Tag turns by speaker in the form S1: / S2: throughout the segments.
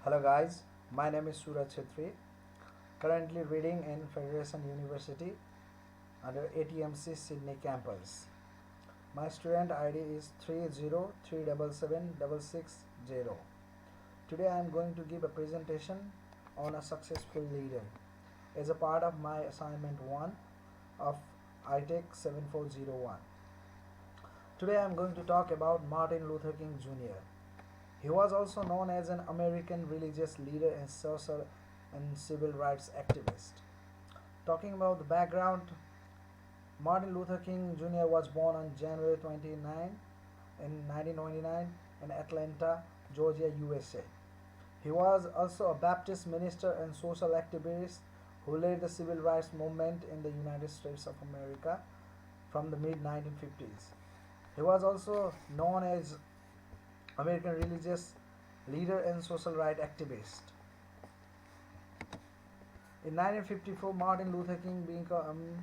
S1: Hello guys, my name is Suraj Chhetri, currently reading in Federation University under ATMC Sydney campus. My student ID is 303776660. Today I am going to give a presentation on a successful leader as a part of my assignment 1 of ITEC 7401. Today I am going to talk about Martin Luther King Jr. He was also known as an American religious leader and social and civil rights activist. Talking about the background, Martin Luther King Jr. was born on January 29 in 1929 in Atlanta, Georgia, USA. He was also a Baptist minister and social activist who led the civil rights movement in the United States of America from the mid 1950s. He was also known as American religious leader and social rights activist. In 1954, Martin Luther King became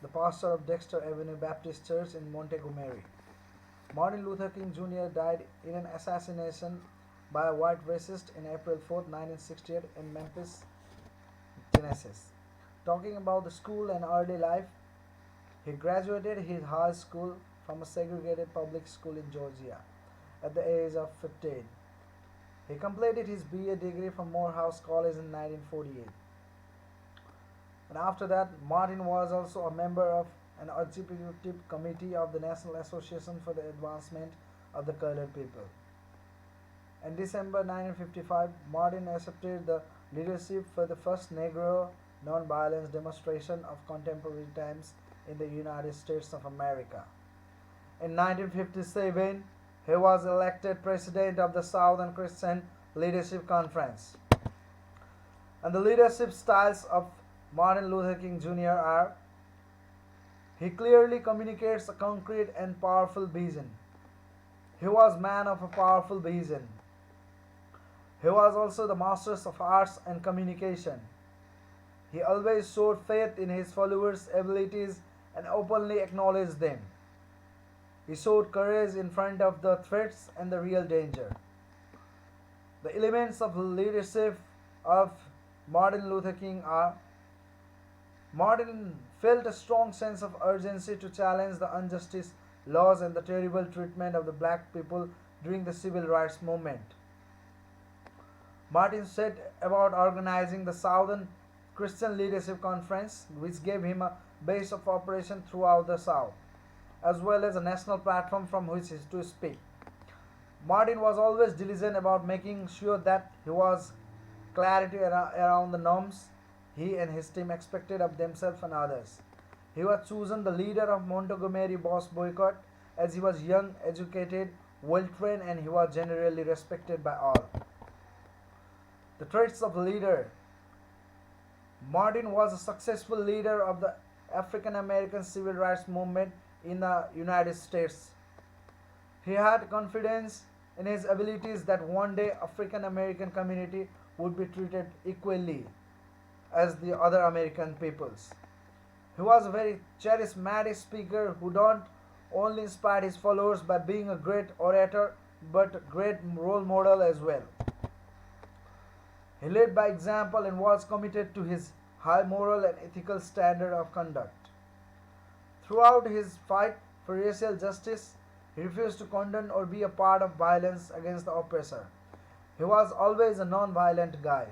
S1: the pastor of Dexter Avenue Baptist Church in Montgomery. Martin Luther King Jr. died in an assassination by a white racist in April 4, 1968 in Memphis, Tennessee. Talking about the school and early life, he graduated his high school from a segregated public school in Georgia at the age of 15. He completed his BA degree from Morehouse College in 1948. And after that, Martin was also a member of an executive committee of the National Association for the Advancement of the Colored People. In December 1955, Martin accepted the leadership for the first Negro nonviolence demonstration of contemporary times in the United States of America. In 1957, he was elected president of the Southern Christian Leadership Conference. And the leadership styles of Martin Luther King Jr. are: he clearly communicates a concrete and powerful vision. He was man of a powerful vision. He was also the master of arts and communication. He always showed faith in his followers' abilities and openly acknowledged them. He showed courage in front of the threats and the real danger. The elements of leadership of Martin Luther King are: Martin felt a strong sense of urgency to challenge the injustice, laws, and the terrible treatment of the black people during the civil rights movement. Martin set about organizing the Southern Christian Leadership Conference, which gave him a base of operation throughout the South, as well as a national platform from which to speak. Martin was always diligent about making sure that he was clarity around the norms he and his team expected of themselves and others. He was chosen the leader of Montgomery Bus Boycott as he was young, educated, well trained, and he was generally respected by all. The traits of the leader: Martin was a successful leader of the African American civil rights movement in the United States. He had confidence in his abilities that one day African American community would be treated equally as the other American peoples. He was a very charismatic speaker who not only inspired his followers by being a great orator but a great role model as well. He led by example and was committed to his high moral and ethical standard of conduct. Throughout his fight for racial justice, he refused to condone or be a part of violence against the oppressor. He was always a non-violent guy.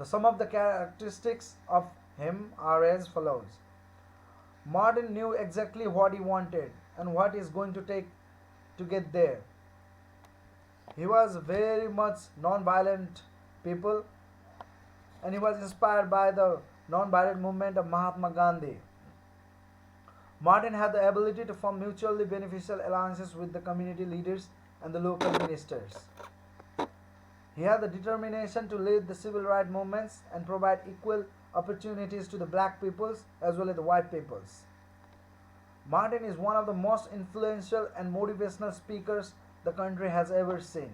S1: Some of the characteristics of him are as follows. Martin knew exactly what he wanted and what is going to take to get there. He was very much non-violent people, and he was inspired by the non-violent movement of Mahatma Gandhi. Martin had the ability to form mutually beneficial alliances with the community leaders and the local ministers. He had the determination to lead the civil rights movements and provide equal opportunities to the black peoples as well as the white peoples. Martin is one of the most influential and motivational speakers the country has ever seen.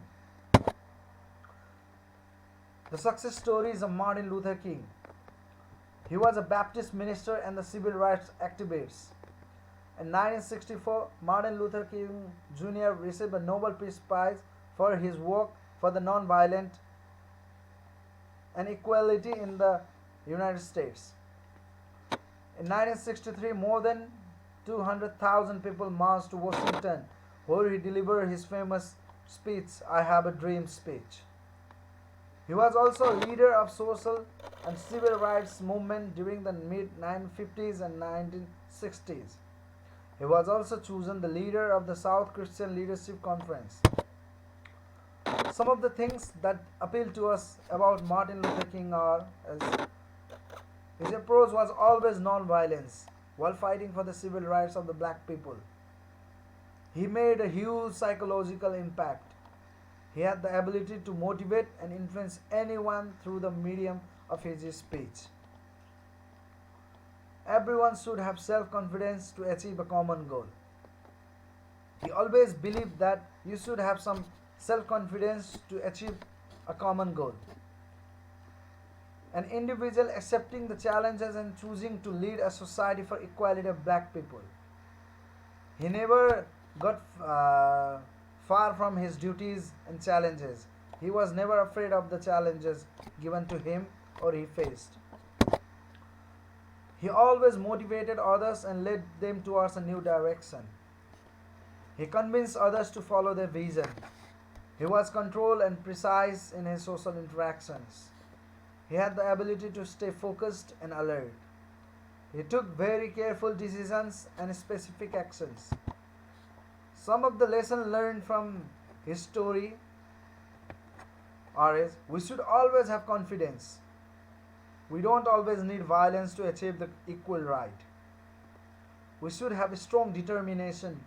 S1: The success stories of Martin Luther King. He was a Baptist minister and a civil rights activist. In 1964, Martin Luther King Jr. received a Nobel Peace Prize for his work for the non-violent and equality in the United States. In 1963, more than 200,000 people marched to Washington, where he delivered his famous speech, I Have a Dream speech. He was also a leader of social and civil rights movement during the mid-1950s and 1960s. He was also chosen the leader of the South Christian Leadership Conference. Some of the things that appeal to us about Martin Luther King are as his approach was always non-violence while fighting for the civil rights of the black people. He made a huge psychological impact. He had the ability to motivate and influence anyone through the medium of his speech. Everyone should have self-confidence to achieve a common goal. He always believed that you should have some self-confidence to achieve a common goal. An individual accepting the challenges and choosing to lead a society for equality of black people. He never got far from his duties and challenges. He was never afraid of the challenges given to him or he faced. He always motivated others and led them towards a new direction. He convinced others to follow their vision. He was controlled and precise in his social interactions. He had the ability to stay focused and alert. He took very careful decisions and specific actions. Some of the lessons learned from his story are we should always have confidence. We don't always need violence to achieve the equal right. We should have a strong determination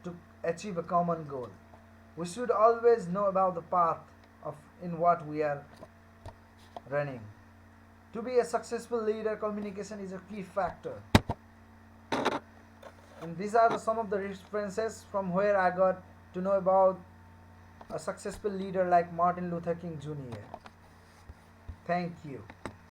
S1: to achieve a common goal. We should always know about the path of in what we are running. To be a successful leader, communication is a key factor. And these are some of the references from where I got to know about a successful leader like Martin Luther King Jr. Thank you.